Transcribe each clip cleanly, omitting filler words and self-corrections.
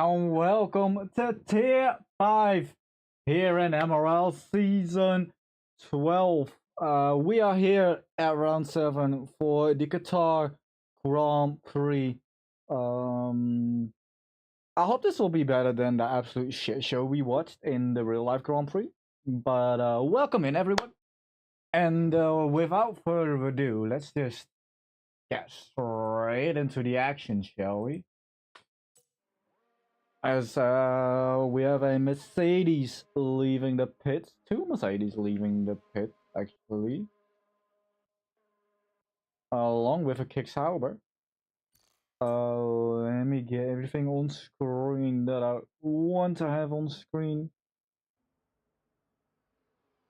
and welcome to Tier 5 here in MRL Season 12. We are here at round 7 for the Qatar Grand Prix. I hope this will be better than the absolute shit show we watched in the real life Grand Prix. But welcome in, everyone. And without further ado, let's just get straight into the action, shall we? As we have a Mercedes leaving the pit. Two Mercedes leaving the pit, actually. Along with a kick Sauber. Let me get everything on screen that I want to have on screen.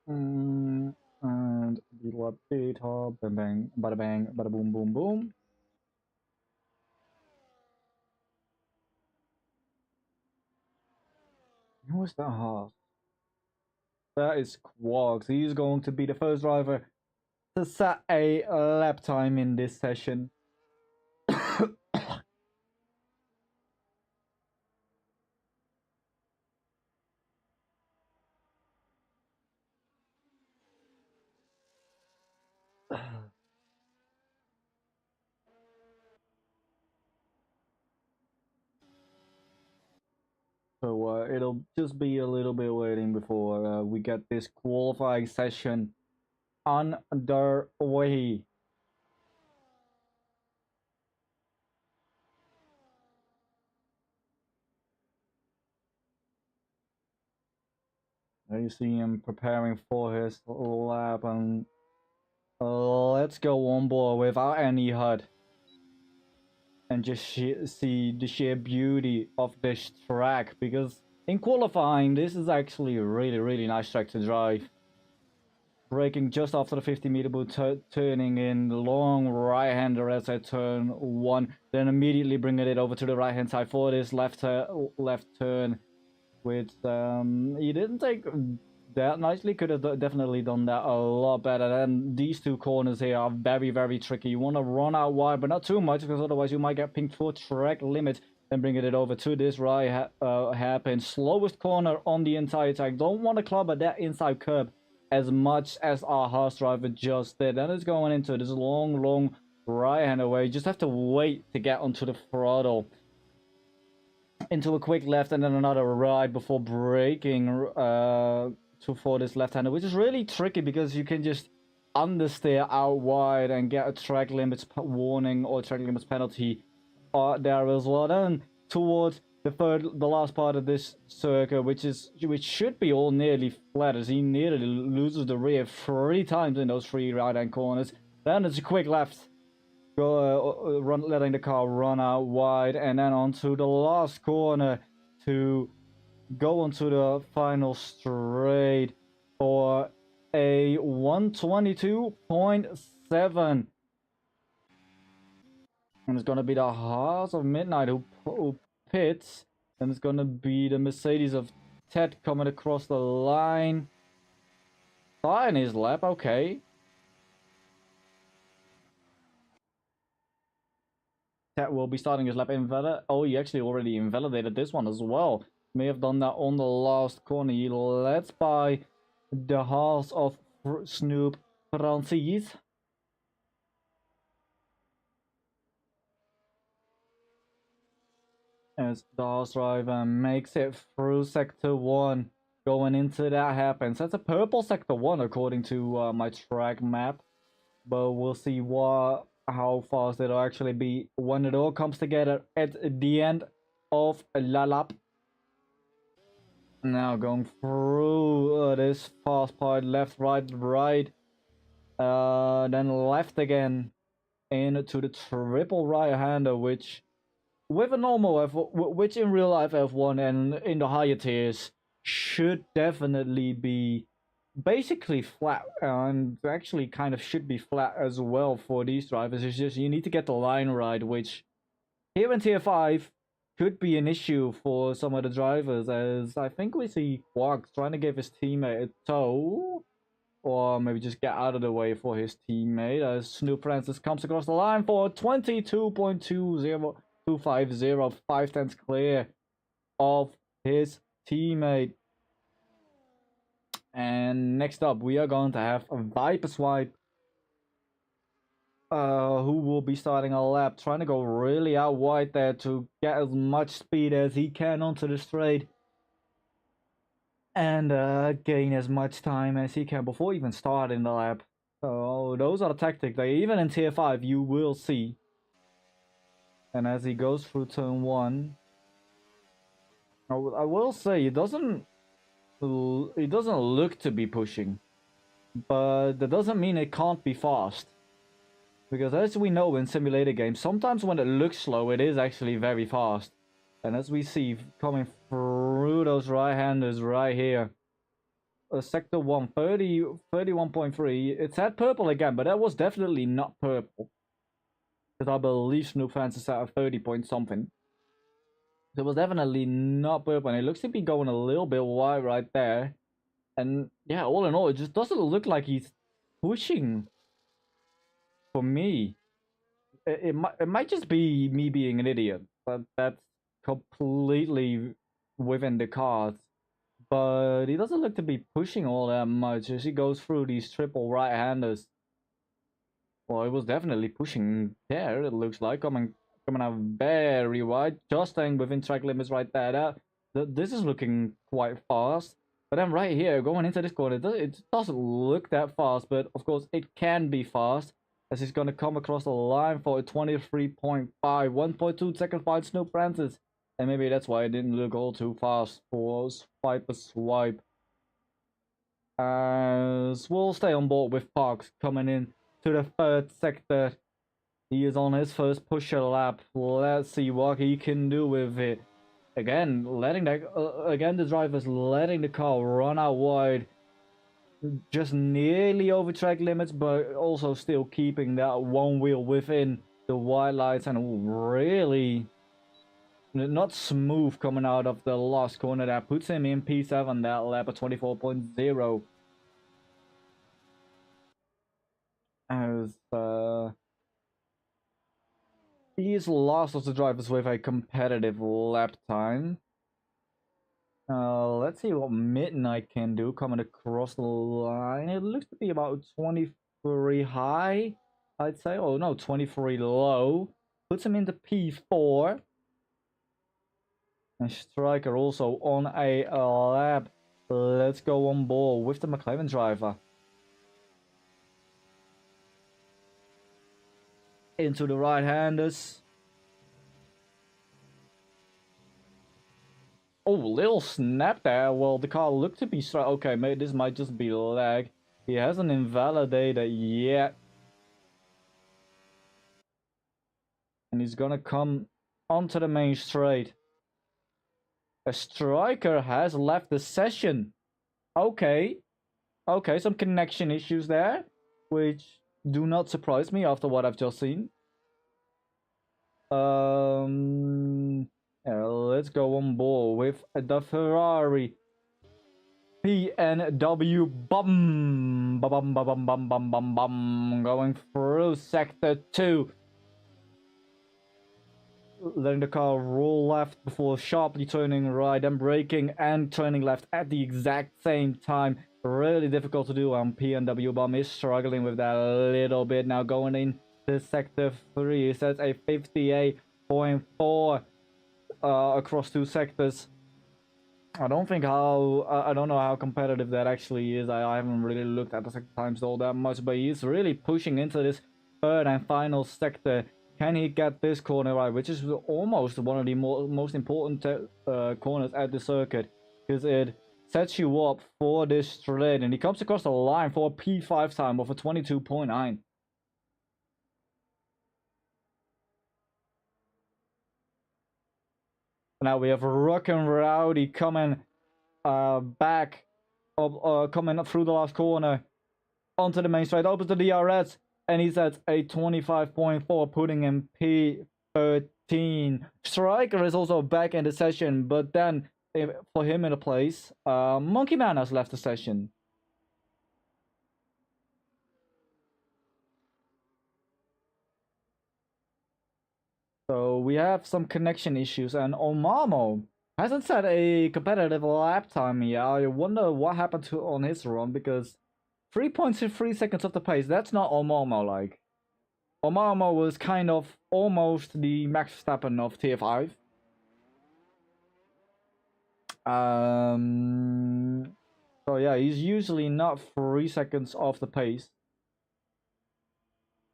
And the data, bang bang, bada boom boom boom. Who is that half? That is Quarks. He's going to be the first driver to set a lap time in this session. So it'll just be a little bit waiting before we get this qualifying session underway. There you see him preparing for his lap, and let's go on board without any HUD and just see the sheer beauty of this track, because in qualifying this is actually a really nice track to drive. Braking just after the 50-meter boot, turning in the long right-hander as I turn 1, then immediately bringing it over to the right-hand side for this left turn, which he didn't take that nicely. Could have definitely done that a lot better. And these two corners here are very tricky. You want to run out wide, but not too much, because otherwise you might get pinged for track limit. Then bringing it over to this right hairpin, slowest corner on the entire track. Don't want to club at that inside curb as much as our Haas driver just did. Then it's going into this long right-hander where you just have to wait to get onto the throttle. Into a quick left and then another right before braking for this left-hander, which is really tricky because you can just understeer out wide and get a track limits warning or track limits penalty there as well. Then towards the last part of this circuit, which should be all nearly flat, as he nearly loses the rear 3 times in those 3 right-hand corners. Then it's a quick left, letting the car run out wide, and then onto the last corner to go onto the final straight for a 122.7. And it's gonna be the Haas of Midnight who pits, and it's gonna be the Mercedes of Ted coming across the line. Starting his lap, okay. Ted will be starting his lap invalid. Oh, he actually already invalidated this one as well. May have done that on the last corner. He led by the Haas of Snoop Francis. As the Haas driver makes it through Sector 1, going into that happens. That's a purple Sector 1 according to my track map. But we'll see how fast it'll actually be when it all comes together at the end of La Lap. Now going through this fast part, left, right, then left again into the triple right-hander, which with a normal which in real life F1 and in the higher tiers should definitely be basically flat, and actually kind of should be flat as well for these drivers. It's just you need to get the line right, which here in Tier 5 could be an issue for some of the drivers, as I think we see Quarks trying to give his teammate a tow, or maybe just get out of the way for his teammate, as Snoop Francis comes across the line for 22.250, 5 tenths clear of his teammate. And next up, we are going to have a Viper Swipe, who will be starting a lap, trying to go really out wide there to get as much speed as he can onto the straight. And gain as much time as he can before even starting the lap. So those are the tactics that even in Tier 5 you will see. And as he goes through turn 1, I will say it doesn't look to be pushing, but that doesn't mean it can't be fast. Because as we know in simulator games, sometimes when it looks slow, it is actually very fast. And as we see coming through those right-handers right here, Sector 1, 31.3. It's at purple again, but that was definitely not purple. Because I believe Snoop Fans is at 30 point something. It was definitely not purple, and it looks to be going a little bit wide right there. And yeah, all in all, it just doesn't look like he's pushing for me. It might just be me being an idiot, but that's completely within the cards. But he doesn't look to be pushing all that much as he goes through these triple right-handers. Well, it was definitely pushing there, it looks like, coming out very wide, just staying within track limits right there. This is looking quite fast. But then right here, going into this corner, it doesn't look that fast, but of course it can be fast, as he's going to come across the line for a 23.5, 1.2 seconds behind Snoop Francis. And maybe that's why it didn't look all too fast for Viper Swipe. As we'll stay on board with Parks coming in to the third sector. He is on his first pusher lap. Let's see what he can do with it. Again, the driver's letting the car run out wide, just nearly over track limits, but also still keeping that one wheel within the white lights, and really not smooth coming out of the last corner. That puts him in P7 that lap at 24.0. As he is last of the drivers with a competitive lap time. Let's see what Midnight can do coming across the line. It looks to be about 23 high, I'd say. Oh no, 23 low. Puts him into P4. And Striker also on a lap. Let's go on board with the McLaren driver. Into the right-handers. Oh, little snap there. Well, the car looked to be straight. Okay, maybe this might just be lag. He hasn't invalidated yet. And he's gonna come onto the main straight. A Striker has left the session. Okay. Okay, some connection issues there, which do not surprise me after what I've just seen. Yeah, let's go on board with the Ferrari PNW bum bum bum bum bum bum bum bum going through sector 2. Letting the car roll left before sharply turning right and braking and turning left at the exact same time. Really difficult to do. PNW Bomb is struggling with that a little bit now going into sector 3. It says a 58.4 across 2 sectors. I don't know how competitive that actually is. I haven't really looked at the sector times all that much, but he's really pushing into this third and final sector. Can he get this corner right, which is almost one of the most important corners at the circuit, because it sets you up for this straight, and he comes across the line for a P5 time of a 22.9. Now we have Rockin' Rowdy coming back up, coming up through the last corner onto the main straight, opens the DRS, and he's at a 25.4, putting him P13. Striker is also back in the session, but then for him in a place, Monkey Man has left the session. So we have some connection issues, and Omamo Hasn't set a competitive lap time yet. I wonder what happened to on his run, because 3.3 seconds off the pace, that's not Omamo like. Omamo was kind of almost the Max Verstappen of Tier 5. So yeah, he's usually not 3 seconds off the pace.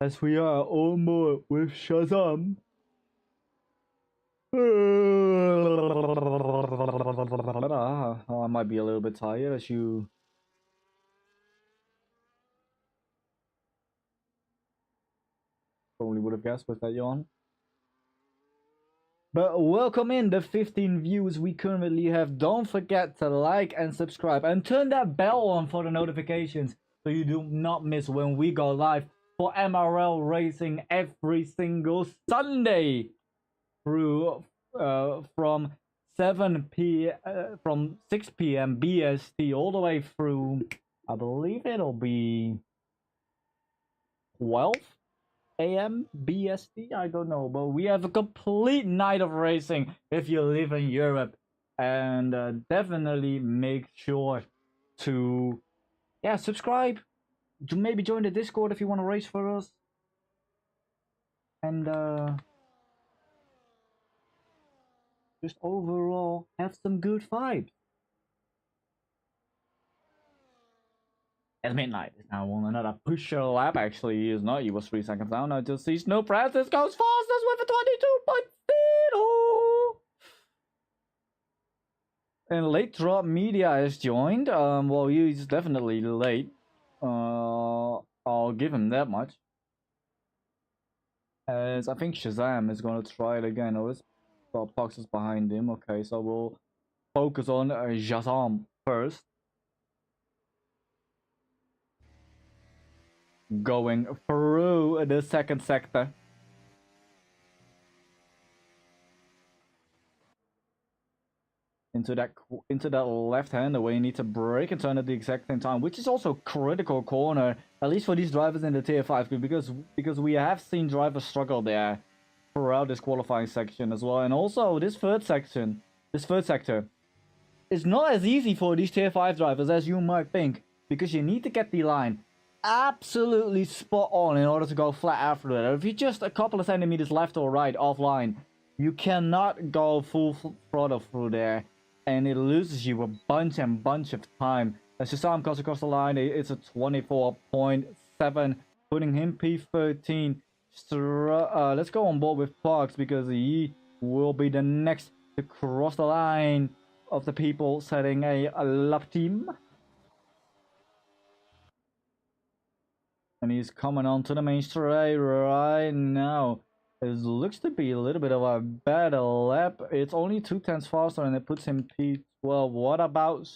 As we are on board with Shazam. I might be a little bit tired, as you probably would have guessed with that yawn. But welcome in the 15 views we currently have. Don't forget to like and subscribe and turn that bell on for the notifications so you do not miss when we go live for MRL racing every single Sunday through from 6 p.m. BST all the way through, I believe it'll be 12 a.m. BST, I don't know, but we have a complete night of racing if you live in Europe, and definitely make sure to subscribe, to maybe join the Discord if you want to race for us, and just overall have some good vibes. At midnight is now on another pusher lap. Actually, he is not. He was 3 seconds down. I just see Snow Francis goes fastest with a 22.0. And Late Drop Media has joined. Well, he's definitely late. I'll give him that much. As I think Shazam is gonna try it again. Oh, this Pox is behind him. Okay, so we'll focus on Shazam first. Going through the second sector. Into that left hander where you need to brake and turn at the exact same time, which is also critical corner, at least for these drivers in the Tier 5, because we have seen drivers struggle there throughout this qualifying section as well. And also this third sector is not as easy for these Tier 5 drivers as you might think, because you need to get the line absolutely spot on in order to go flat after that. If you're just a couple of centimeters left or right offline, you cannot go full throttle through there, and it loses you a bunch of time. As Shazam goes across the line, it's a 24.7, putting him P13. Let's go on board with Parks, because he will be the next to cross the line of the people setting a lap team. And he's coming onto the main straight right now. It looks to be a little bit of a better lap. It's only 2/10 faster, and it puts him P12. What about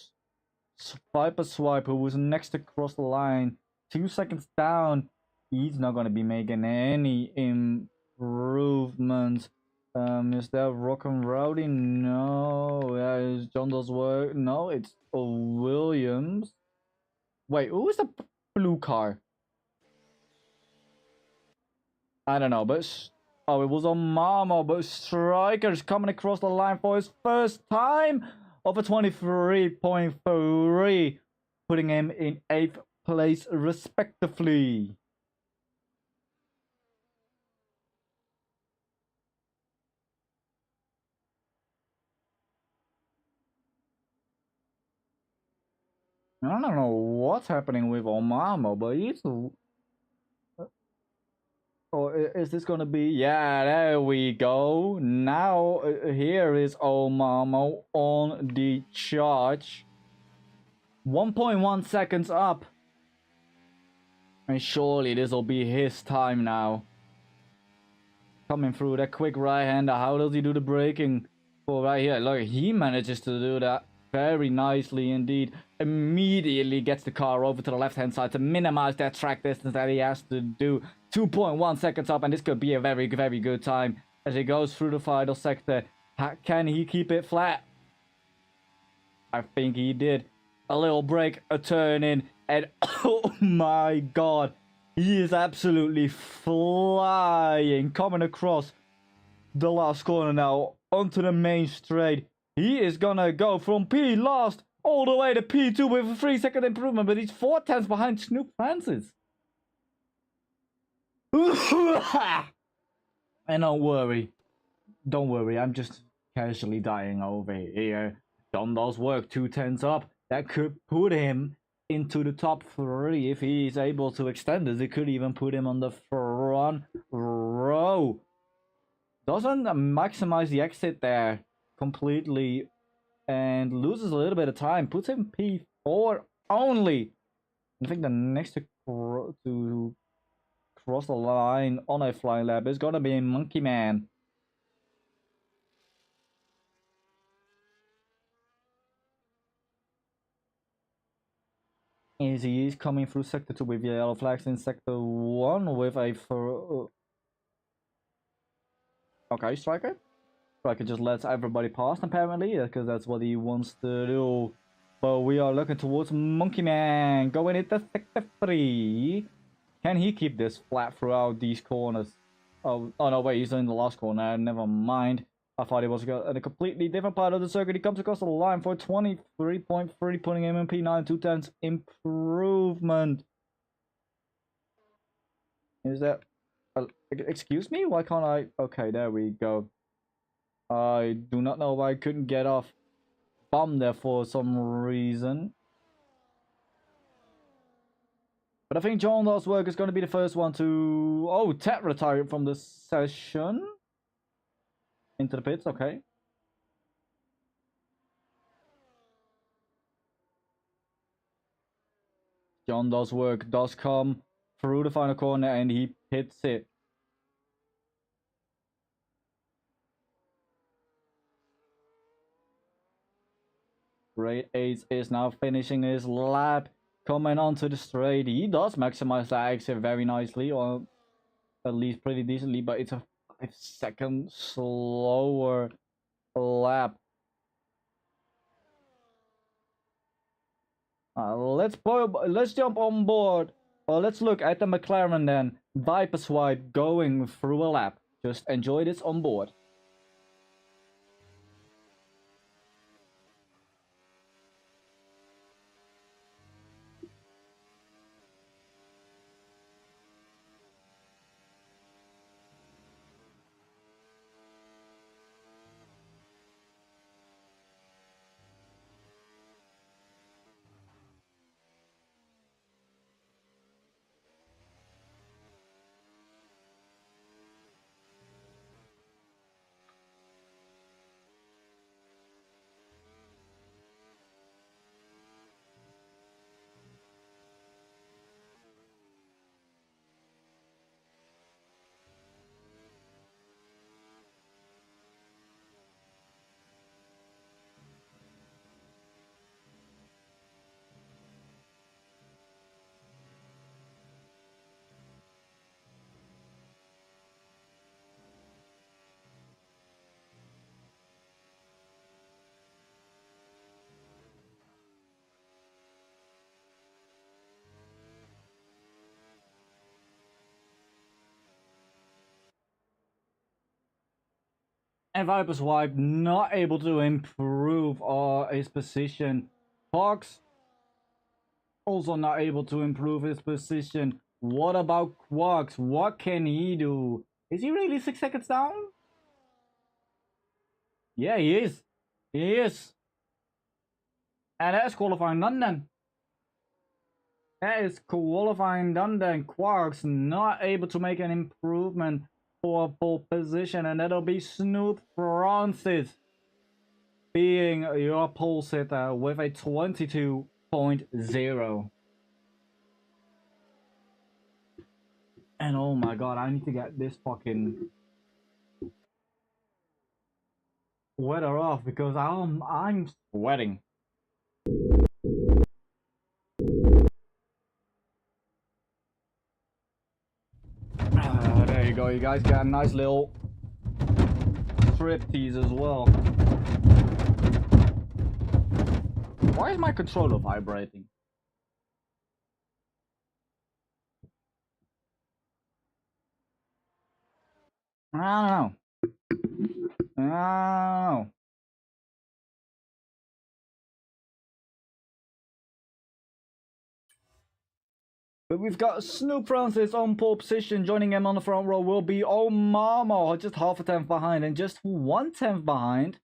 Viper Swipe, who was next to cross the line? 2 seconds down. He's not going to be making any improvements. Is that Rock and Rowdy? No. Yeah, is John Doe's work? No, it's Williams. Wait, who is the blue car? I don't know, but oh, it was on Mamo, but Striker's coming across the line for his first time of a 23.3, putting him in 8th place respectively. I don't know what's happening with Omamo, but he's... Or is this gonna be... Yeah, there we go. Now, here is Omamo on the charge. 1.1 seconds up. And surely this will be his time now. Coming through that quick right-hander. How does he do the braking? Oh, right here. Look, he manages to do that very nicely indeed. Immediately gets the car over to the left-hand side to minimize that track distance that he has to do. 2.1 seconds up, and this could be a very, very good time as he goes through the final sector. Can he keep it flat? I think he did. A little break, a turn in, and oh my god, he is absolutely flying, coming across the last corner now onto the main straight. He is gonna go from P last all the way to P2 with a 3-second improvement, but he's 4 tenths behind Snoop Francis. And don't worry, I'm just casually dying over here. John does work 2 tenths up. That could put him into the top 3 if he's able to extend it. It could even put him on the front row. Doesn't maximize the exit there completely and loses a little bit of time. Puts him P4 only. I think the next to cross the line on a flying lap is gonna be Monkey Man. As he is coming through sector 2 with yellow flags in sector 1 with a okay, striker. Striker just lets everybody pass apparently because that's what he wants to do. But we are looking towards Monkey Man going into sector 3. Can he keep this flat throughout these corners? Oh no, wait, he's in the last corner. Never mind. I thought he was in a completely different part of the circuit. He comes across the line for 23.3, putting him in P9, 2 tenths improvement. Is that... excuse me? Why can't I... Okay, there we go. I do not know why I couldn't get off bomb there for some reason. But I think John Last Work is going to be the first one to... Oh, Ted retired from the session. Into the pits, okay. John Does Work does come through the final corner and he hits it. Great Ace is now finishing his lap. Coming onto the straight. He does maximize that exit very nicely, or at least pretty decently, but it's a 5-second slower lap. Let's jump on board. Let's look at the McLaren then. Viper Swipe going through a lap. Just enjoy this on board. And Viper Swipe not able to improve his position. Fox also not able to improve his position. What about Quarks? What can he do? Is he really 6 seconds down? Yeah, he is. He is. And that's qualifying done then. That is qualifying done then. Quarks not able to make an improvement for pole position, and that'll be Snoop Francis being your pole sitter with a 22.0. And oh my god, I need to get this fucking weather off because I'm sweating. There you go, you guys got a nice little striptease as well. Why is my controller vibrating? I don't know. But we've got Snoop Francis on pole position. Joining him on the front row will be Omamo, just half a tenth behind, and just 1/10 behind.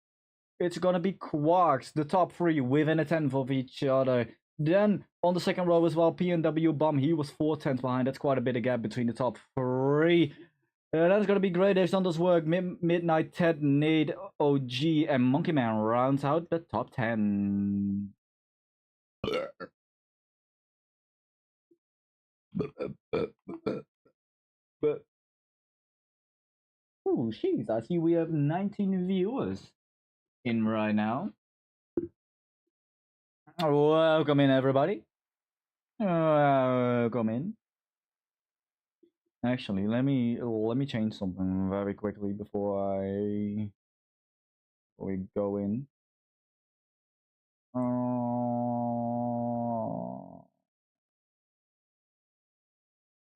It's gonna be Quarks, the top three, within a tenth of each other. Then on the second row as well, P&W Bum, he was 4/10 behind. That's quite a bit of gap between the top three. That's gonna be great. Dave Saunders work. Midnight Ted, Nade, OG, and Monkey Man rounds out the top 10. But oh, jeez, I see we have 19 viewers in right now. Welcome in, everybody. Welcome in. Actually, let me change something very quickly before we go in.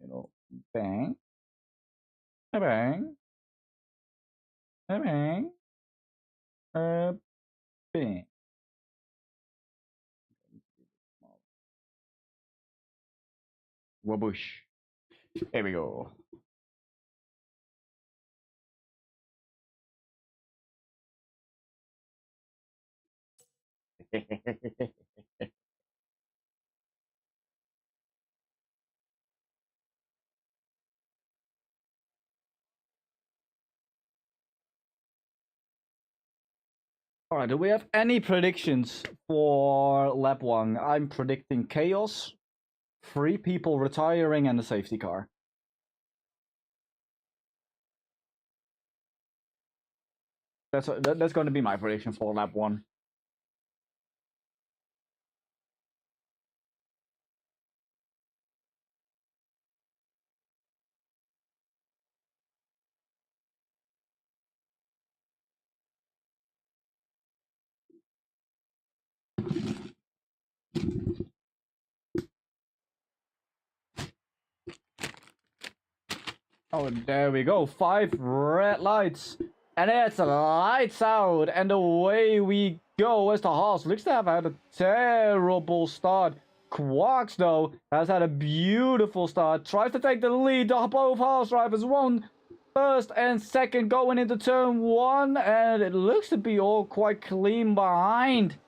You know, bang, bang, bang, bang. Waboosh. Here we go. Alright, do we have any predictions for lap 1? I'm predicting chaos, 3 people retiring, and a safety car. That's going to be my prediction for lap 1. Oh, there we go. 5 red lights. And it's lights out. And away we go as the Haas looks to have had a terrible start. Quarks, though, has had a beautiful start. Tries to take the lead. Both Haas drivers won first and second going into turn 1. And it looks to be all quite clean behind,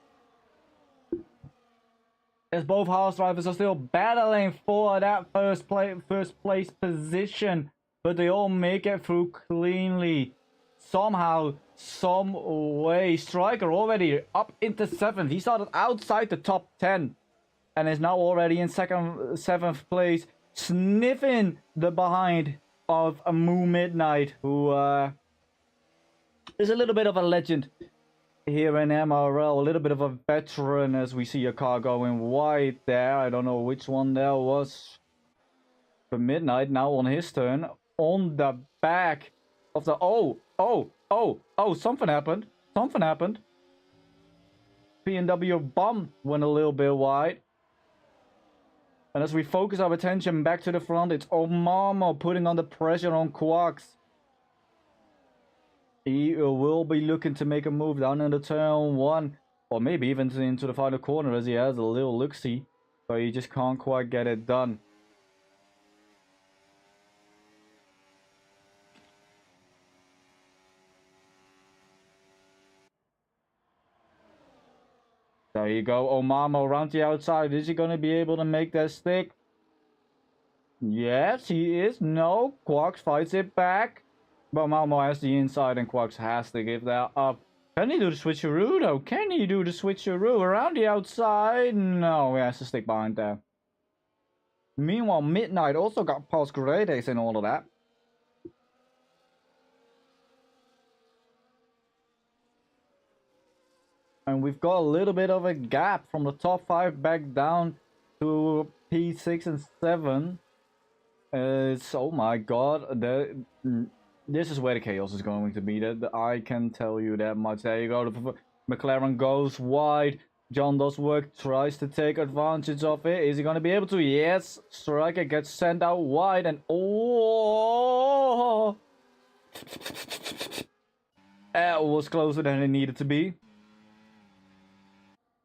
as both Haas drivers are still battling for that first place position. But they all make it through cleanly. Somehow, some way. Striker already up into 7th. He started outside the top 10. And is now already in 7th place. Sniffing the behind of Moo Midnight. Who is a little bit of a legend here in MRL. A little bit of a veteran, as we see a car going wide there. I don't know which one that was. For Midnight now on his turn. On the back of the something happened. Something happened. P&W Bum went a little bit wide. And as we focus our attention back to the front, it's Omamo putting on the pressure on Quarks. He will be looking to make a move down into turn 1. Or maybe even into the final corner, as he has a little look-see. But he just can't quite get it done. There you go, Omamo around the outside. Is he going to be able to make that stick? Yes, he is. No, Quarks fights it back. But Omamo has the inside and Quarks has to give that up. Can he do the switcheroo though? Can he do the switcheroo around the outside? No, he has to stick behind there. Meanwhile, Midnight also got past Grades and all of that. And we've got a little bit of a gap from the top 5 back down to P6 and 7. Oh my god, this is where the chaos is going to be. I can tell you that much. There you go. The McLaren goes wide. John does work, tries to take advantage of it. Is he going to be able to? Yes. Striker gets sent out wide, and oh, that was closer than it needed to be.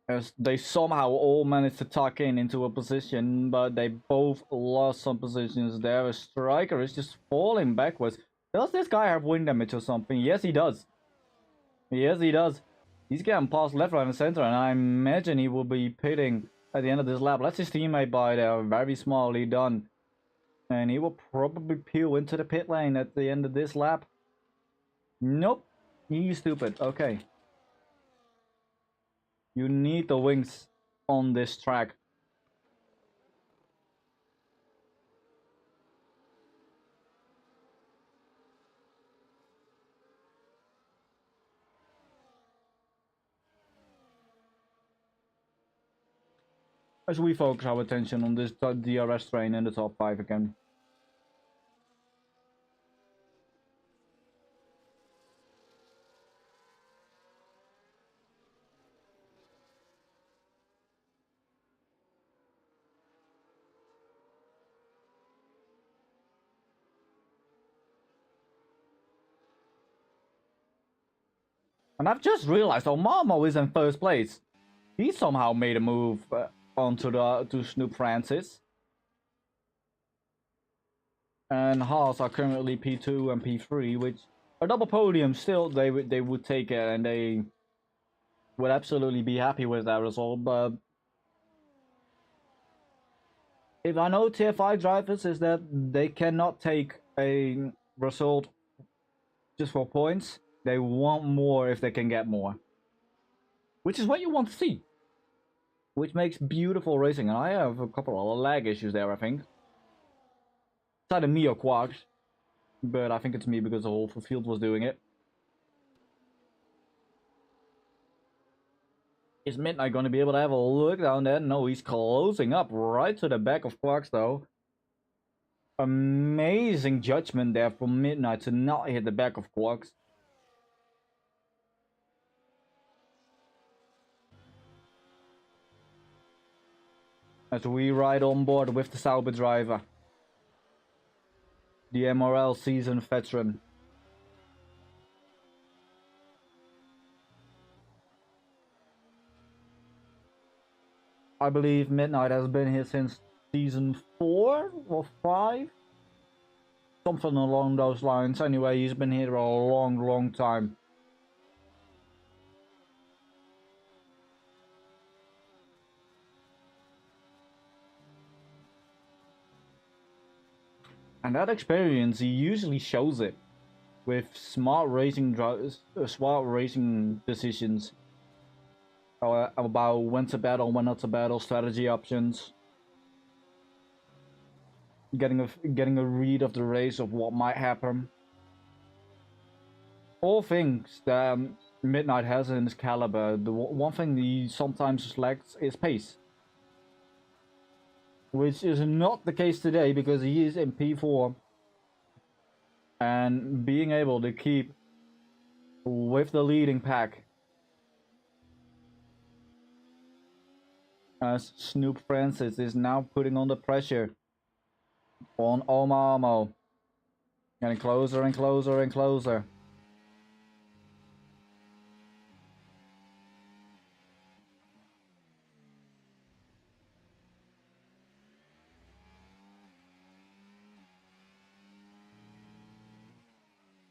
As they somehow all managed to tuck in into a position, but they both lost some positions there. A striker is just falling backwards. Does this guy have wind damage or something? Yes, he does. Yes, he does. He's getting past left, right, and center, and I imagine he will be pitting at the end of this lap. That's his teammate by there. Very smartly done. And he will probably peel into the pit lane at the end of this lap. Nope. He's stupid. Okay. You need the wings on this track. As we focus our attention on this DRS train in the top 5 again. And I've just realized Omamo is in first place. He somehow made a move onto to Snoop Francis. And Haas are currently P2 and P3, which a double podium still they would take it, and they would absolutely be happy with that result. But if I know Tier 5 drivers is that they cannot take a result just for points. They want more if they can get more. Which is what you want to see. Which makes beautiful racing. And I have a couple of lag issues there, I think. It's either me or Quarks. But I think it's me because the whole field was doing it. Is Midnight going to be able to have a look down there? No, he's closing up right to the back of Quarks though. Amazing judgment there from Midnight to not hit the back of Quarks. As we ride on board with the Sauber driver. The MRL seasoned veteran. I believe Midnight has been here since season 4 or 5? Something along those lines. Anyway, he's been here a long time. And that experience, he usually shows it with smart racing decisions about when to battle, when not to battle, strategy options, getting a read of the race of what might happen. All things that Midnight has in his caliber. The one thing he sometimes lacks is pace. Which is not the case today because he is in P4. And being able to keep with the leading pack. As Snoop Francis is now putting on the pressure on Omamo. Getting closer and closer and closer.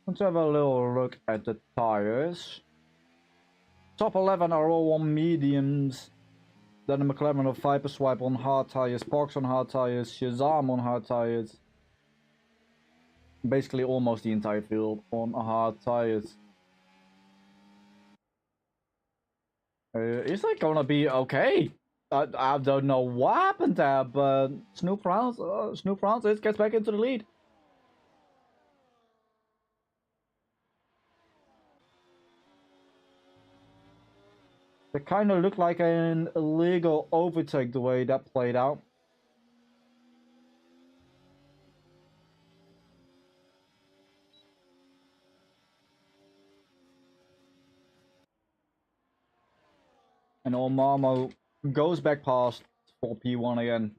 Let's have a little look at the tires. Top 11 are all on mediums. Then the McLaren of Viper Swipe on hard tires, Parks on hard tires, Shazam on hard tires. Basically almost the entire field on hard tires. Is that gonna be okay? I don't know what happened there, but Snoop Francis gets back into the lead. It kind of looked like an illegal overtake the way that played out. And Omamo goes back past for P1 again.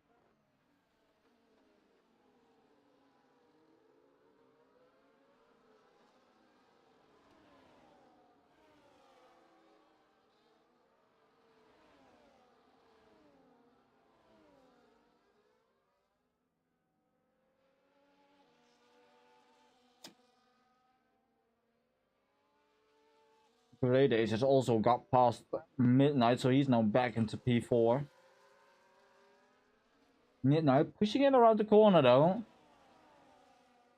Great Ace has also got past Midnight, so he's now back into P4. Midnight pushing him around the corner though,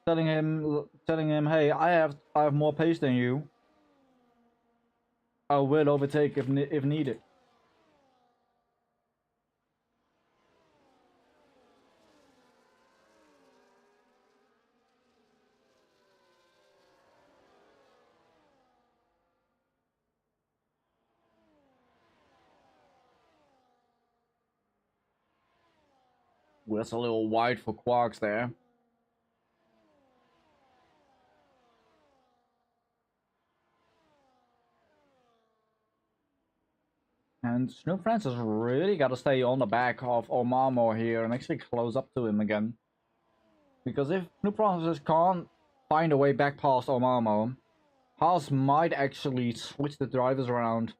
telling him, hey, I have more pace than you. I will overtake if needed. Well, that's a little wide for Quarks there. And Snoop Francis really got to stay on the back of Omamo here and actually close up to him again. Because if Snoop Francis can't find a way back past Omamo, Haas might actually switch the drivers around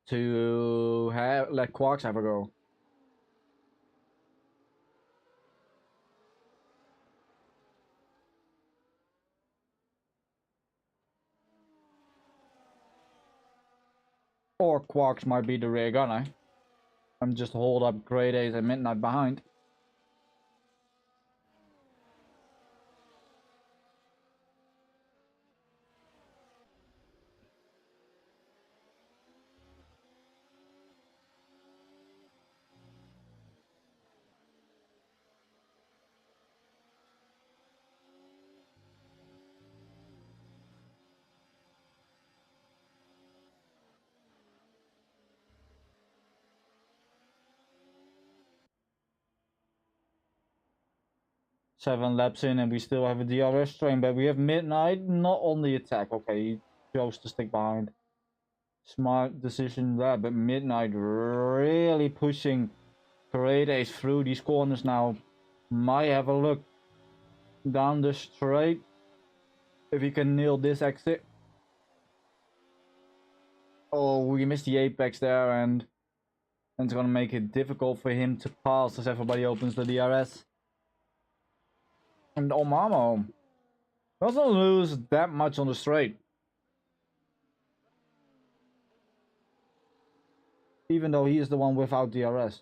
to let Quarks have a go. Or Quarks might be the rear gunner and just hold up Great Ace and Midnight behind. Seven laps in and we still have a DRS train, but we have Midnight not on the attack. Okay, he chose to stick behind. Smart decision there, but Midnight really pushing Great Ace through these corners now. Might have a look down the straight if he can nail this exit. Oh, we missed the apex there, and it's gonna make it difficult for him to pass as everybody opens the DRS. And Omamo doesn't lose that much on the straight, even though he is the one without DRS.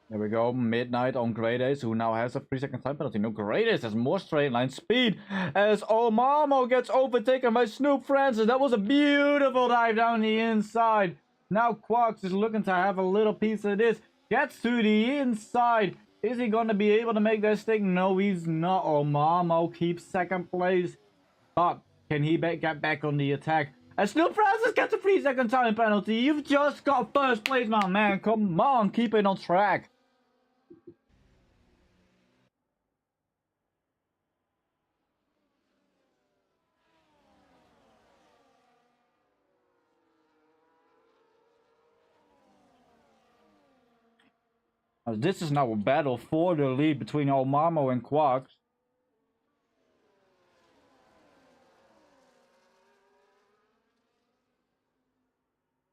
There we go, Midnight on Great Ace, who now has a 3-second time penalty. No, Great Ace has more straight line speed as Omamo gets overtaken by Snoop Francis. That was a beautiful dive down the inside. Now Quarks is looking to have a little piece of this. Gets to the inside. Is he going to be able to make that stick? No, he's not. Omamo keeps second place. But can he get back on the attack? And Snoop Francis gets a 3-second time penalty. You've just got first place, my man. Come on, keep it on track. This is now a battle for the lead between Omamo and Quarks.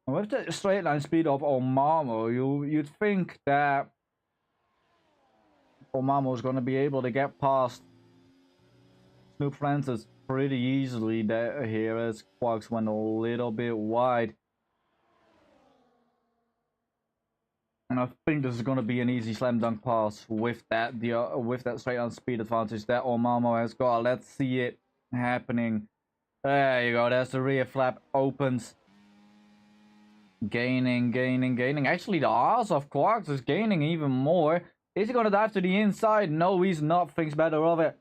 And with the straight line speed of Omamo, you'd think that Omamo is going to be able to get past Snoop Francis pretty easily there here as Quarks went a little bit wide. And I think this is going to be an easy slam dunk pass with that straight on speed advantage that Omamo has got. Let's see it happening. There you go. There's the rear flap opens. Gaining. Actually, the arse of Quarks is gaining even more. Is he going to dive to the inside? No, he's not. Thinks better of it.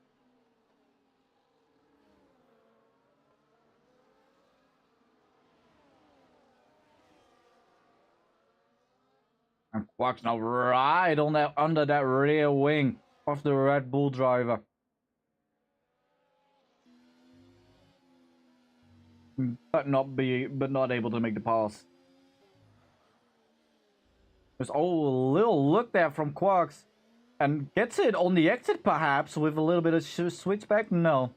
And Quarks now right on that under that rear wing of the Red Bull driver. But not able to make the pass. There's a little look there from Quarks. And gets it on the exit perhaps with a little bit of switchback? No.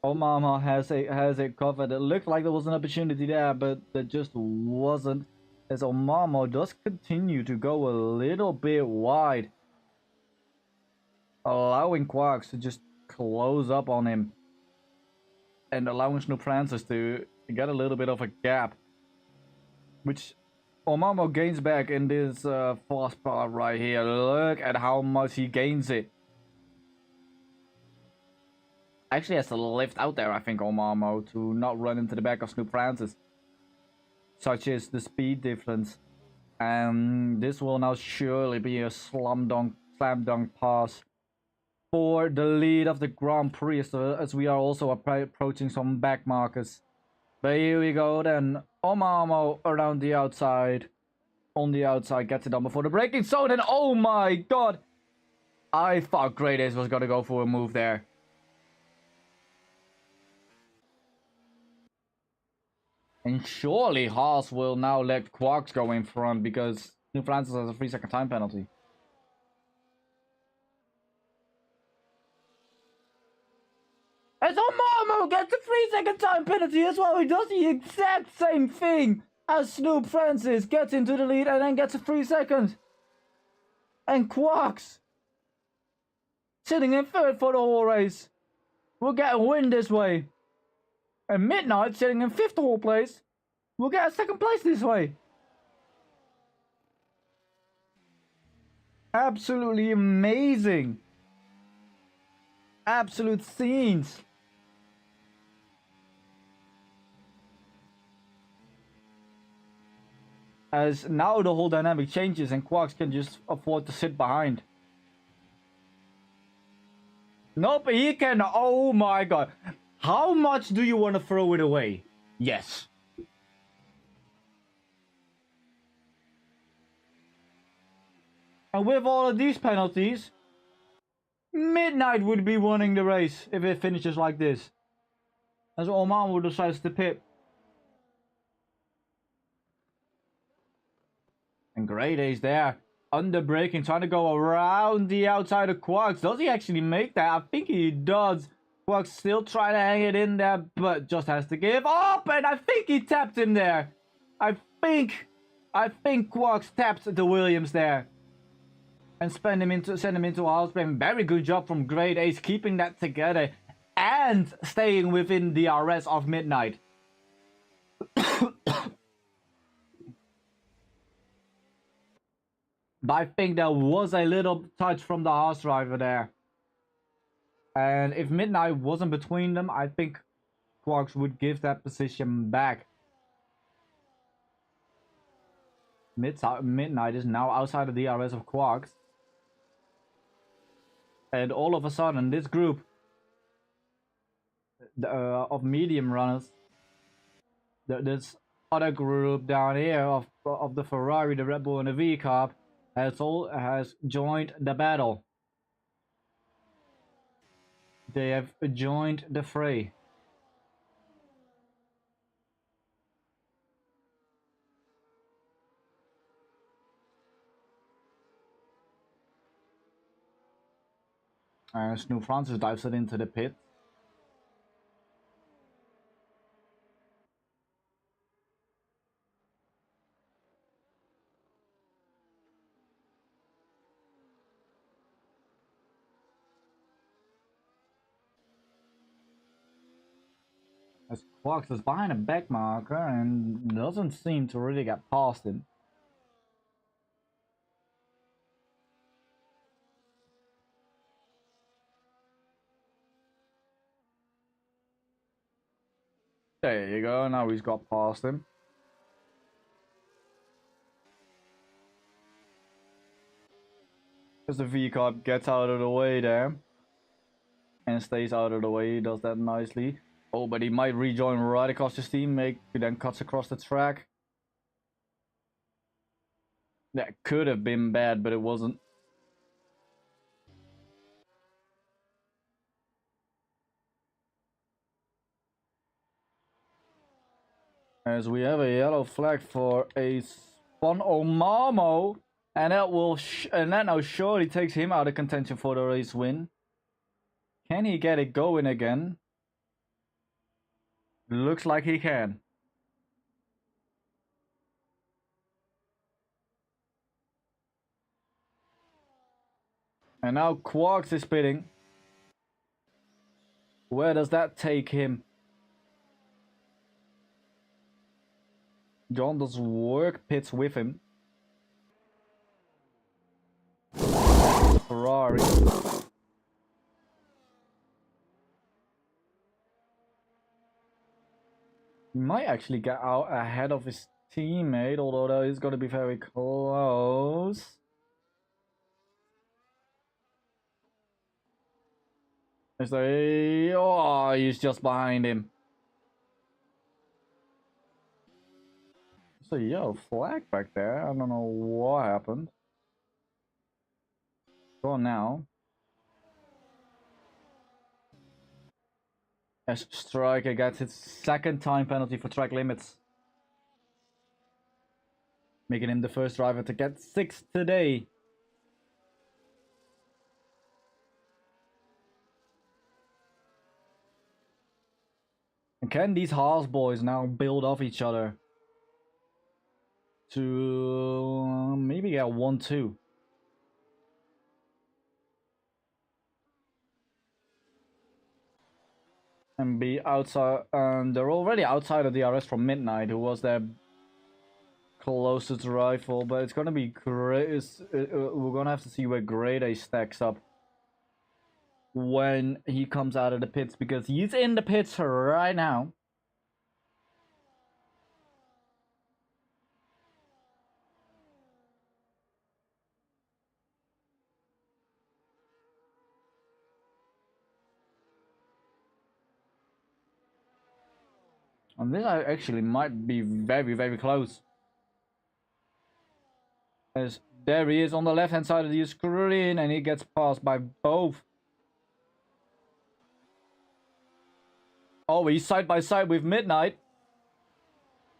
Omama has it covered. It looked like there was an opportunity there, but there just wasn't. As Omamo does continue to go a little bit wide. Allowing Quarks to just close up on him. And allowing Snoop Francis to get a little bit of a gap. Which Omamo gains back in this fast part right here. Look at how much he gains it. Actually has to lift out there, I think, Omamo, to not run into the back of Snoop Francis. Such is the speed difference. And this will now surely be a slam dunk pass for the lead of the Grand Prix, as we are also approaching some back markers. But here we go then. Omamo around the outside. On the outside, gets it done before the braking zone, and oh my god! I thought Great Ace was gonna go for a move there. And surely Haas will now let Quarks go in front because New Francis has a 3-second time penalty. As Omamo gets a 3-second time penalty as well, he does the exact same thing as Snoop Francis, gets into the lead and then gets a 3 seconds. And Quarks, sitting in third for the whole race, will get a win this way. And Midnight, sitting in fifth whole place, will get a second place this way. Absolutely amazing. Absolute scenes. As now the whole dynamic changes and Quarks can just afford to sit behind. Nope, he can. Oh my god. How much do you want to throw it away? Yes. And with all of these penalties, Midnight would be winning the race if it finishes like this. As Omamo decides to pit. And Great Ace there, under braking, trying to go around the outside of Quarks. Does he actually make that? I think he does. Quarks still trying to hang it in there, but just has to give up. And I think he tapped him there. I think Quarks tapped the Williams there. And send him into a house frame. Very good job from Great Ace keeping that together and staying within the RS of Midnight. But I think there was a little touch from the Haas driver there. And if Midnight wasn't between them, I think Quarks would give that position back. Midnight is now outside of the DRS of Quarks. And all of a sudden, this group of medium runners, this other group down here of the Ferrari, the Red Bull, and the V-Carb, has joined the battle. They have joined the fray. Snoop Francis dives it into the pit. As Quarks is behind a back marker and doesn't seem to really get past him. There you go, now he's got past him. As the V-Carb gets out of the way there. And stays out of the way, he does that nicely. Oh, but he might rejoin right across his teammate, who then cuts across the track. That could have been bad, but it wasn't. As we have a yellow flag for a spun Omamo, and that now surely takes him out of contention for the race win. Can he get it going again? Looks like he can. And now Quarks is pitting. Where does that take him? John does work pits with him. Ferrari. He might actually get out ahead of his teammate, although that is going to be very close. Oh, he's just behind him. So, yo, flag back there. I don't know what happened. Go on now. As Striker gets his second time penalty for track limits. Making him the first driver to get 6 today. And can these Haas boys now build off each other to maybe get 1-2? And be outside, they're already outside of the DRS from Midnight, who was their closest rival, but it's gonna be great. We're gonna have to see where Grade A stacks up when he comes out of the pits, because he's in the pits right now. And this actually might be very, very close. As there he is on the left-hand side of the screen, and he gets passed by both. Oh, he's side by side with Midnight.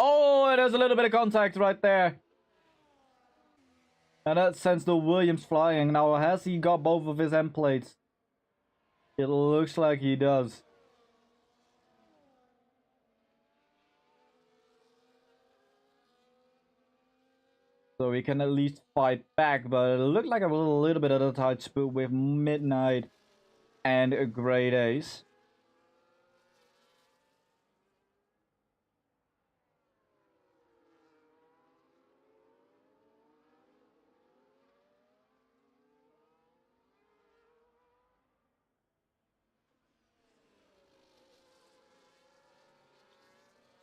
Oh, and there's a little bit of contact right there. And that sends the Williams flying. Now, has he got both of his end plates? It looks like he does. So he can at least fight back, but it looked like a little bit of a tight spot with Midnight and a Great Ace.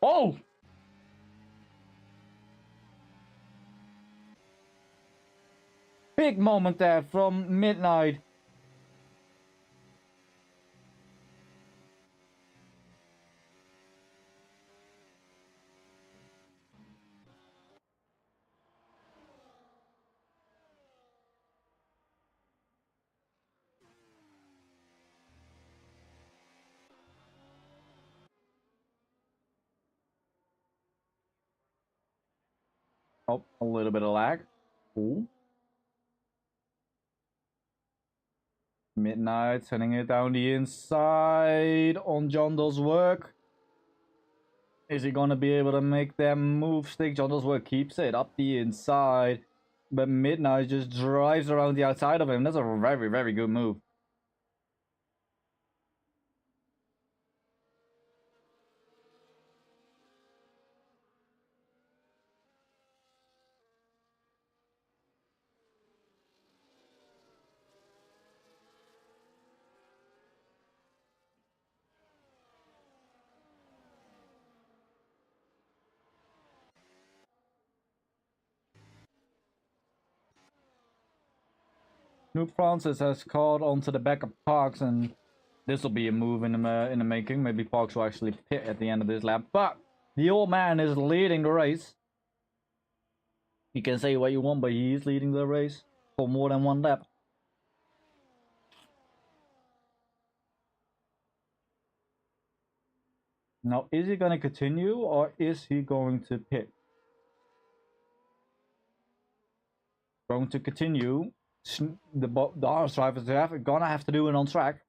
Oh! Big moment there from Midnight. Oh, a little bit of lag. Cool. Midnight sending it down the inside on John Doe's work. Is he gonna be able to make that move stick? John Doe's work keeps it up the inside, but Midnight just drives around the outside of him. That's a very, very good move. Snoop Francis has caught onto the back of Parks, and this will be a move in the making. Maybe Parks will actually pit at the end of this lap, but the old man is leading the race. You can say what you want, but he is leading the race for more than one lap. Now, is he going to continue or is he going to pit? Going to continue. The Haas drivers are gonna have to do it on track,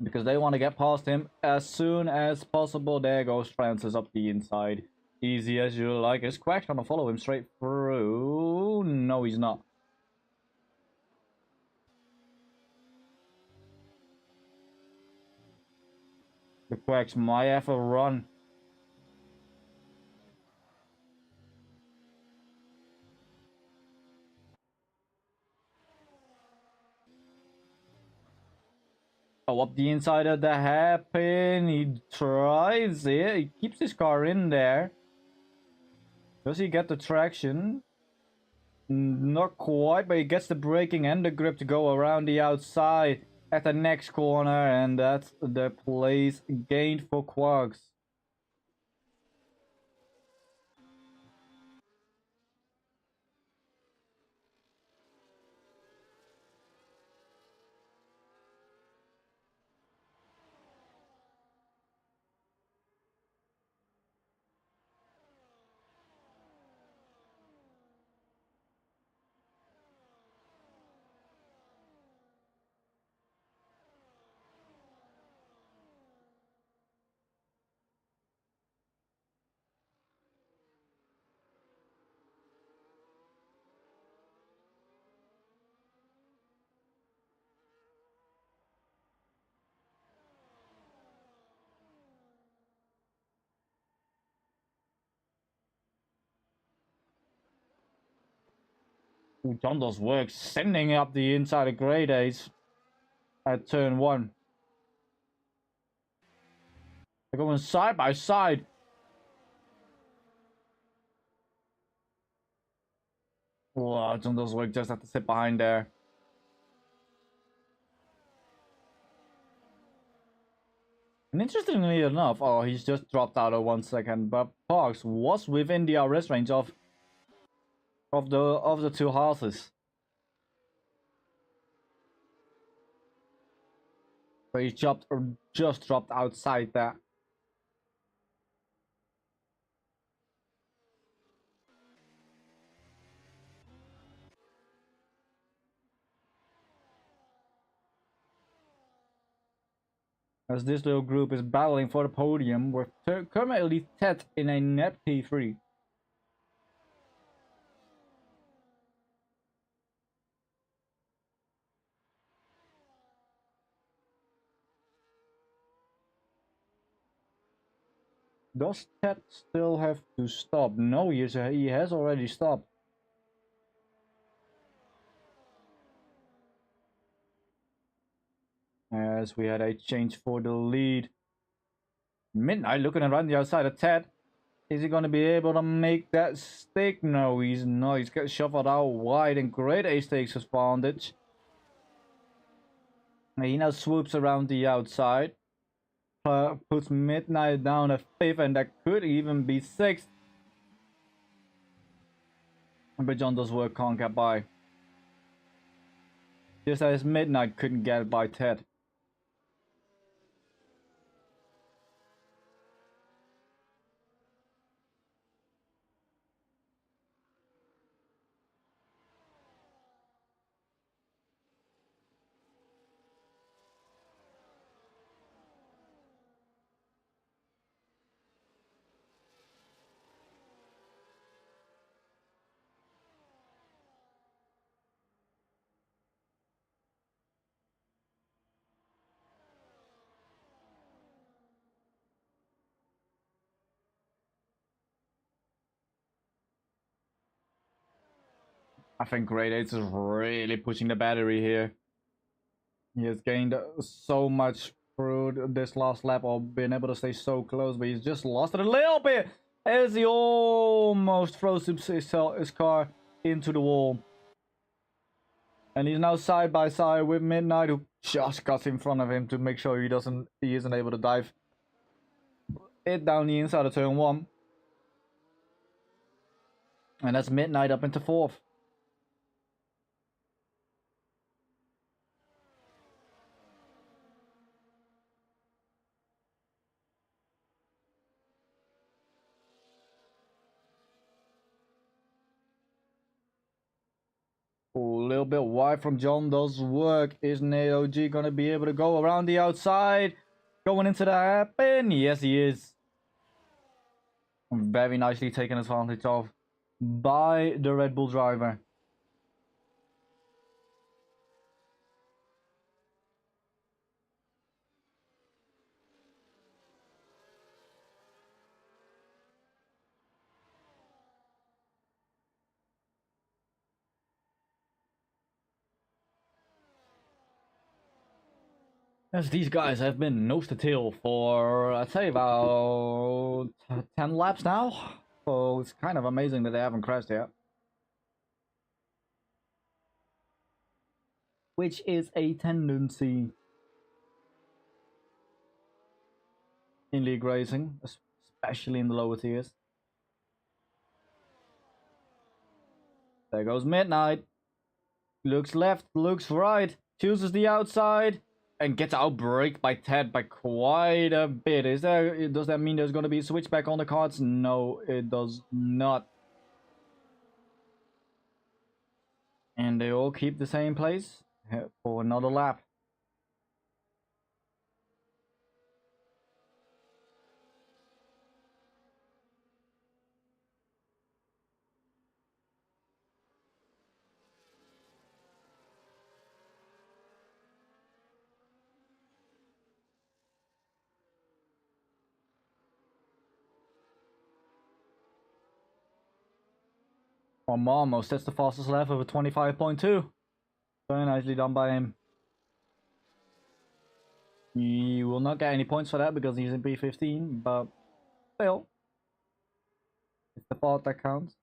because they want to get past him as soon as possible. There goes Francis up the inside. Easy as you like. Is Quack trying to follow him straight through? No, he's not. The Quacks might have a run. Oh, up the inside of the hairpin. He tries it. He keeps his car in there. Does he get the traction? Not quite, but he gets the braking and the grip to go around the outside at the next corner, and that's the place gained for Quarks. John does work, sending up the inside of Grey Days at turn 1. They're going side by side. Wow, John does work, just have to sit behind there. And interestingly enough, oh, he's just dropped out of 1 second, but Parks was within the arrest range of the two horses. But he just dropped outside that. As this little group is battling for the podium, with currently Ted in a net P3. Does Ted still have to stop? No, he has already stopped. As we had a change for the lead. Midnight looking around the outside of Ted. Is he going to be able to make that stick? No, he's not. He's getting shuffled out wide, and Great Ace takes his advantage. He now swoops around the outside. Puts Midnight down a 5th, and that could even be 6th. But John does work, can't get by. Just as Midnight couldn't get by Ted. I think Great Ace is really pushing the battery here. He has gained so much through this last lap, or been able to stay so close, but he's just lost it a little bit as he almost throws his car into the wall. And he's now side by side with Midnight, who just got in front of him to make sure he isn't able to dive it down the inside of turn 1. And that's Midnight up into 4th. A little bit wide from John does work. Is NATO G gonna be able to go around the outside? Going into the hairpin? Yes, he is. Very nicely taken advantage of by the Red Bull driver. As these guys have been nose to tail for, I'd say, about 10 laps now. So it's kind of amazing that they haven't crashed yet. Which is a tendency in league racing, especially in the lower tiers. There goes Midnight. Looks left, looks right, chooses the outside, and gets outbraked by Ted by quite a bit. Does that mean there's going to be a switchback on the cards? No, it does not. And they all keep the same place for another lap. Almost, that's the fastest lap of a 25.2. Very nicely done by him. He will not get any points for that because he's in P15, but still, it's the fault that counts.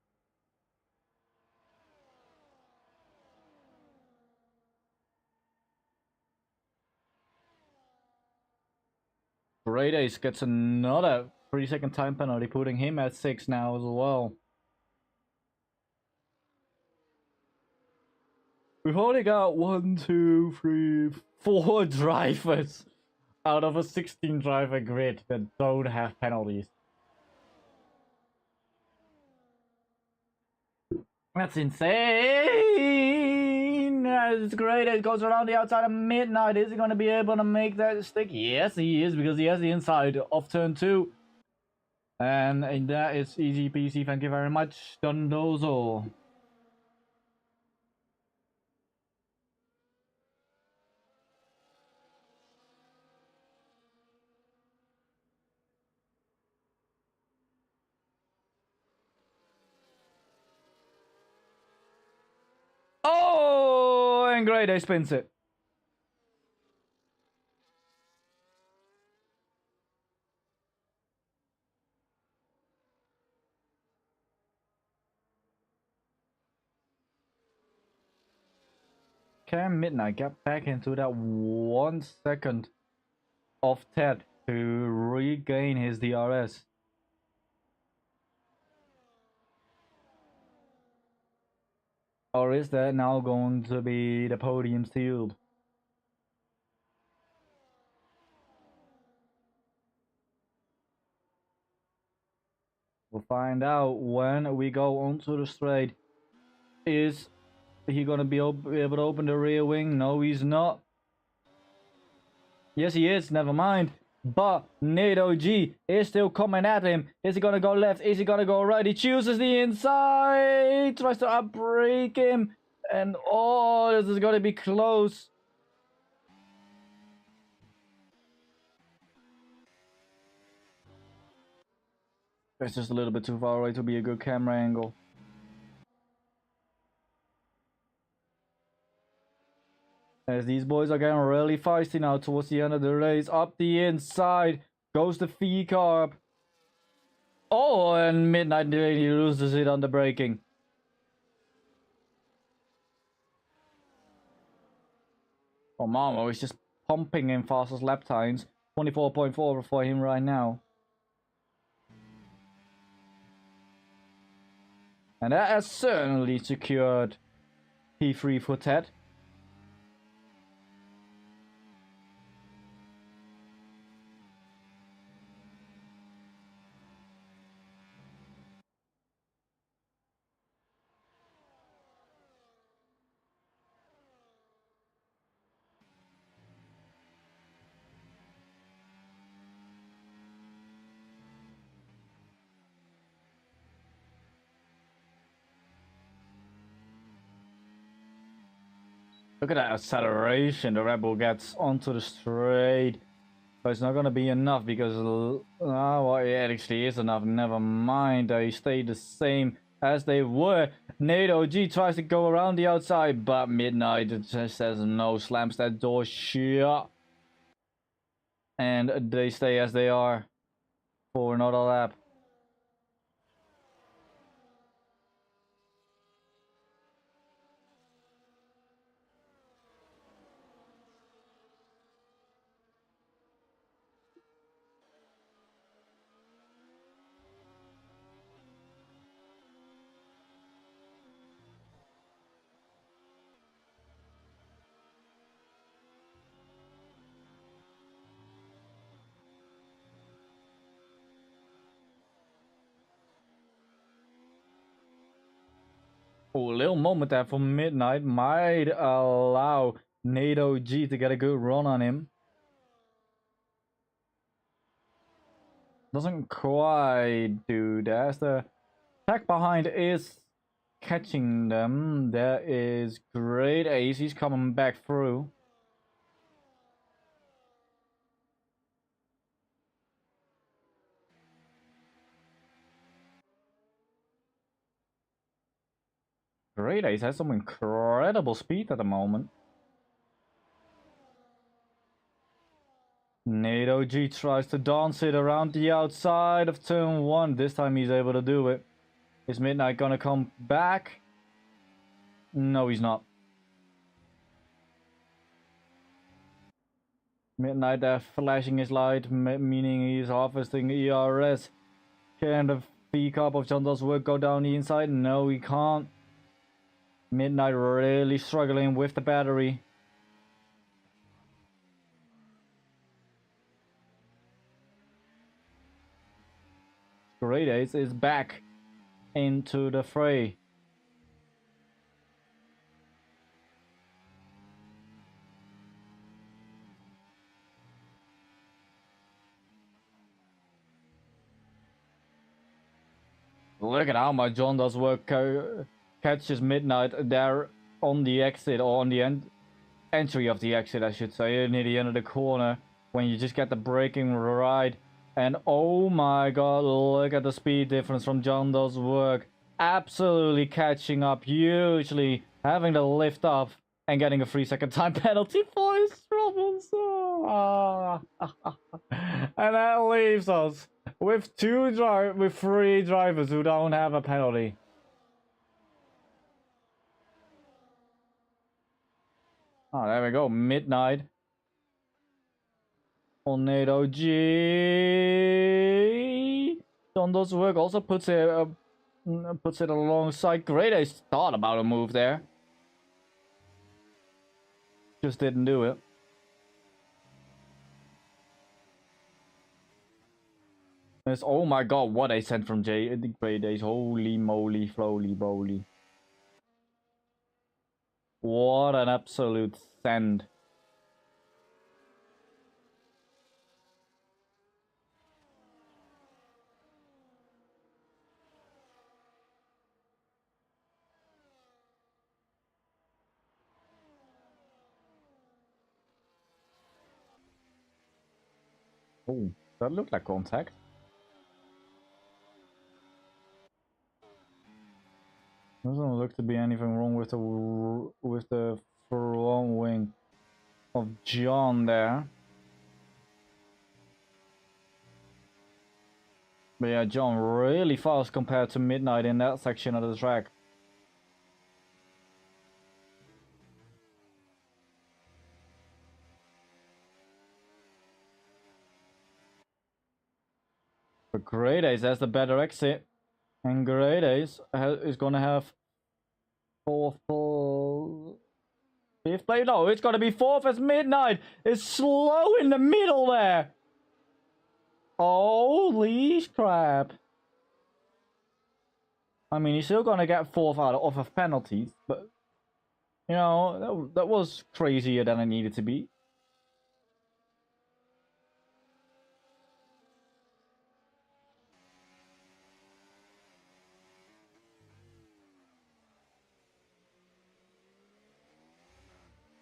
Great Ace gets another 3-second time penalty, putting him at 6 now as well. We've only got 1, 2, 3, 4 drivers out of a 16 driver grid that don't have penalties. That's insane! It's great. It goes around the outside of Midnight. Is he going to be able to make that stick? Yes, he is, because he has the inside of turn 2. And that is easy peasy. Thank you very much, Dundozo. Oh, and Great Ace spins it. Can Midnight get back into that 1 second of Ted to regain his DRS? Or is that now going to be the podium sealed? We'll find out when we go onto the straight. Is he gonna be able to open the rear wing? No, he's not. Yes, he is. Never mind. But NATO G is still coming at him. Is he gonna go left? Is he gonna go right? He chooses the inside. Tries to outbrake him. And oh, this is gonna be close. It's just a little bit too far away to be a good camera angle. As these boys are getting really feisty now towards the end of the race. Up the inside goes the V-carb. Oh, and Midnight nearly loses it on the braking. Oh, Marmo is just pumping in fastest lap times. 24.4 for him right now. And that has certainly secured P3 for Ted. Look at that acceleration the Red Bull gets onto the straight. But it's not going to be enough because... Oh, well, yeah, it actually is enough. Never mind. They stay the same as they were. NATO G tries to go around the outside, but Midnight just says no. Slams that door shut. And they stay as they are for another lap. Oh, a little moment there for Midnight might allow NATO G to get a good run on him. Doesn't quite do that. As the pack behind is catching them. There is Great Ace. He's coming back through. Great Ace has some incredible speed at the moment. NATO G tries to dance it around the outside of turn 1. This time he's able to do it. Is Midnight gonna come back? No, he's not. Midnight there flashing his light, meaning he's harvesting ERS. Can the V-cup of Chandel's work go down the inside? No, he can't. Midnight really struggling with the battery. Great Ace is back into the fray. Look at how much John does work. Catches Midnight there on the exit, or on the entry of the exit, I should say, near the end of the corner, when you just get the braking right. And oh my god, look at the speed difference from John does work. Absolutely catching up hugely, having to lift up and getting a 3-second time penalty for his troubles. And that leaves us with 3 drivers who don't have a penalty. Oh, there we go. Midnight. Tornado G. John does work. Also puts it alongside. Great Ace thought about a move there. Just didn't do it. It's, oh my god, what a sent from Great Ace. Holy moly, floly boly. What an absolute send. Oh, that looked like contact. Doesn't look to be anything wrong with the front wing of John there. But yeah, John really fast compared to Midnight in that section of the track. But Great Ace has the better exit. And Great Ace is gonna have 4th pole. 5th place? No, it's gonna be 4th as Midnight. It's slow in the middle there. Holy crap. I mean, he's still gonna get 4th out of penalties, but you know, that was crazier than it needed to be.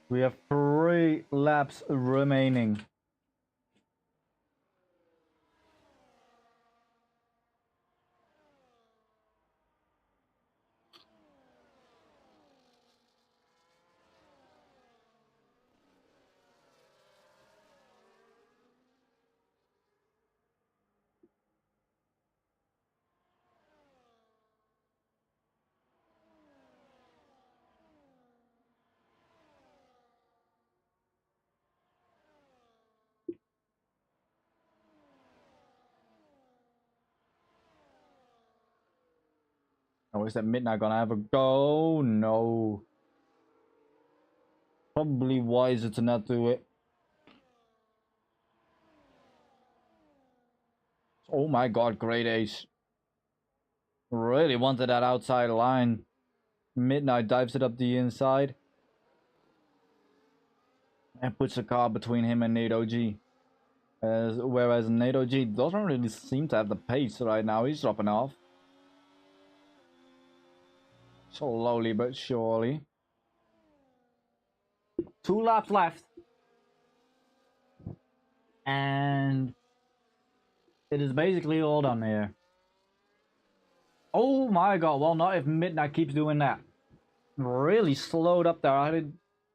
We have 3 laps remaining. Oh, is that Midnight gonna have a go? No. Probably wiser to not do it. Oh my god, Great Ace. Really wanted that outside line. Midnight dives it up the inside. And puts a car between him and Nate OG. Whereas Nate OG doesn't really seem to have the pace right now. He's dropping off. Slowly but surely. 2 laps left. And it is basically all done here. Oh my god, well not if Midnight keeps doing that. Really slowed up there.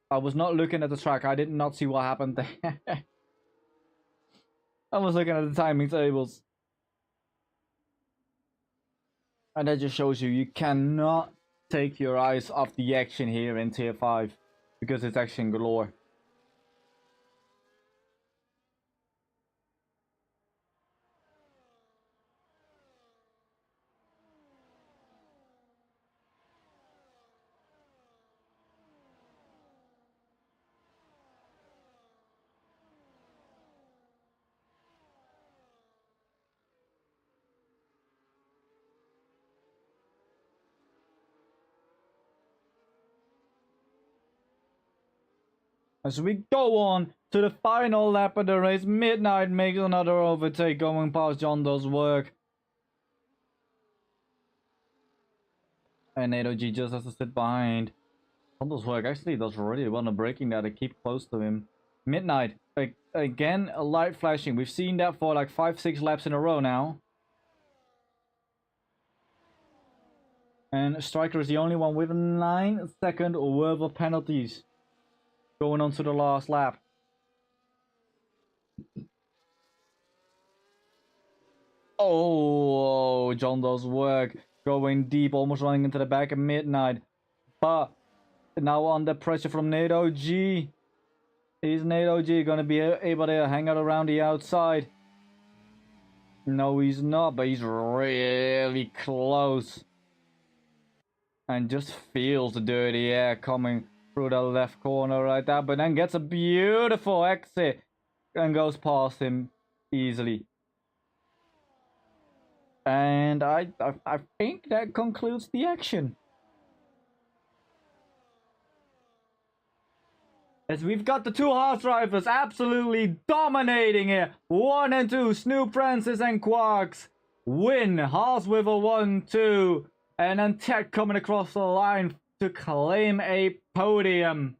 I was not looking at the track. I did not see what happened there. I was looking at the timing tables. And that just shows you cannot take your eyes off the action here in Tier 5. Because it's action galore. As we go on to the final lap of the race, Midnight makes another overtake going past John Doe's work. And AOG just has to sit behind. John Doe's work actually does really well in braking that to keep close to him. Midnight, again, a light flashing. We've seen that for like 5-6 laps in a row now. And Striker is the only one with a 9-second worth of penalties. Going on to the last lap. Oh, John Doe's work. Going deep, almost running into the back of Midnight. But now under pressure from Nate OG. Is Nate OG going to be able to hang out around the outside? No, he's not, but he's really close. And just feels the dirty air coming through the left corner right there. But then gets a beautiful exit and goes past him easily. And I think that concludes the action. As we've got the 2 Haas drivers absolutely dominating here. 1 and 2, Snoop Francis and Quarks win. Haas with a 1-2. And then Ted coming across the line to claim a podium.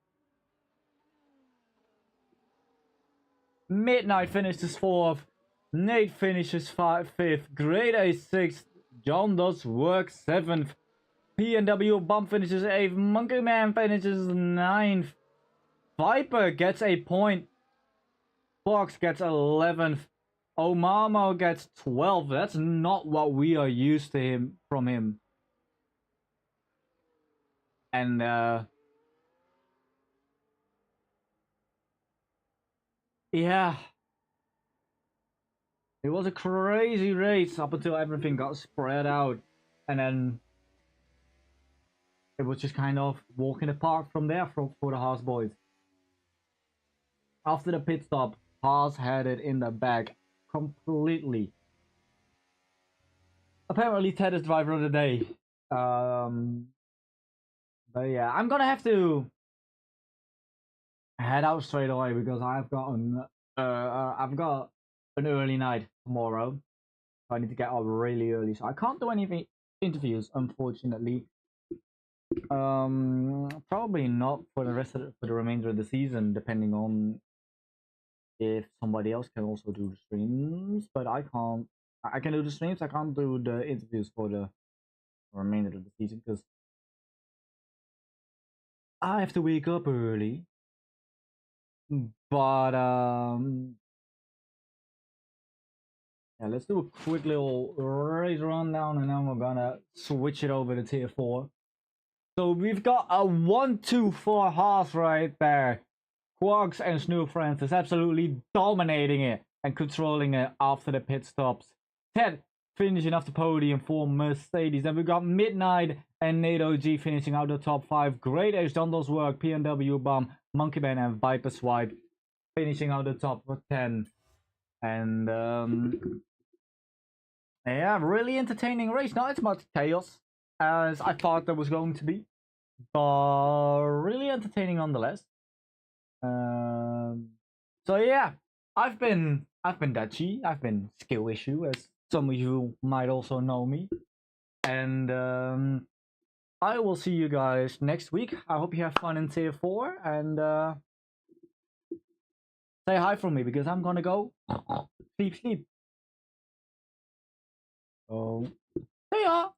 Midnight finishes 4th. Nate finishes 5th. Great Ace 6th. John Doe's work 7th. P&W Bump finishes 8th. Monkey Man finishes 9th. Viper gets a point. Fox gets 11th. Omamo gets 12th. That's not what we are used to from him. And yeah. It was a crazy race up until everything got spread out, and then it was just kind of walk in the park from there for the Haas boys. After the pit stop, Haas had it in the bag completely. Apparently, Ted is driver of the day. But yeah, I'm gonna have to head out straight away because I've got an early night tomorrow. I need to get up really early, so I can't do any interviews, unfortunately. Probably not for the remainder of the season, depending on if somebody else can also do the streams. But I can't. I can do the streams. I can't do the interviews for the remainder of the season because I have to wake up early. But yeah, let's do a quick little race rundown, and then we're gonna switch it over to tier 4. So we've got a 1-2-4 Haas right there. Quarks and Snoop Francis absolutely dominating it and controlling it after the pit stops. Ted finishing off the podium for Mercedes. Then we've got Midnight and NATO G finishing out the top 5. Great Ace, Dondo's work, PNW Bomb, Monkey Man and Viper Swipe finishing out the top 10. And yeah, really entertaining race. Not as much chaos as I thought there was going to be, but really entertaining nonetheless. So yeah, I've been Dachi. I've been Skill Issue, as some of you might also know me, and I will see you guys next week. I hope you have fun in tier 4, and say hi from me because I'm gonna go sleep. So see ya.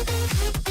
We'll be right back.